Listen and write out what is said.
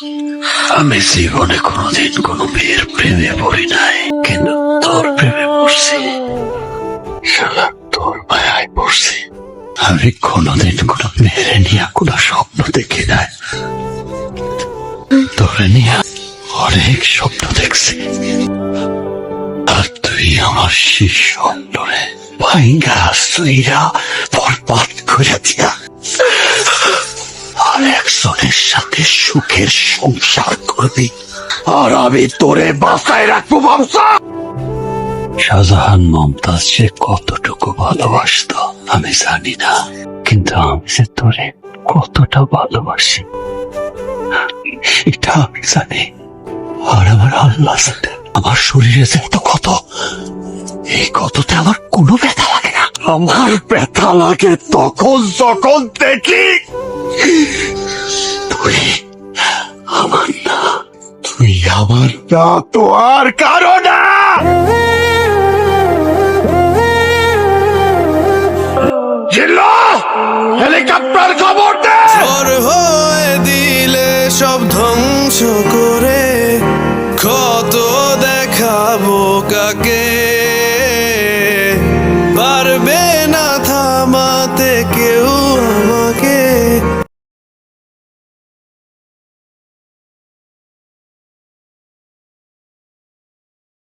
আমি জীবনে কোনোদিন কোনো মেয়ের প্রেমে পড়ি নাই, কিন্তু তোর প্রেমে পড়ছি। শালা তোর মায়ায় পড়ছি। আমি কোনোদিন কোনো মেয়েরে নিয়ে কোনো স্বপ্ন দেখি নাই, তোরে নিয়ে অনেক স্বপ্ন দেখছি। আর তুই আমার সেই স্বপ্নরে ভাঙ্গা সুইরা বরবাদ করে দিয়া আর একজনের সাথে সুখের সংসার করবি, আর আমি তোরে বাঁচায় রাখবো ভাবছা। শাহজাহান মমতাজ যে কতটুকু ভালোবাসত আমি জানি না, কিন্তু আমি যে তোরে কতটা ভালোবাসি এটা আমি জানি। আর আমার আল্লাহ জানে আমার শরীরে যে এত ক্ষত, এই ক্ষততে আমার কোনো ব্যথা লাগে না। আমার ব্যথা লাগে তখন যখন দেখি তুই আমার না, তুই আমার না, তো আর কারো না।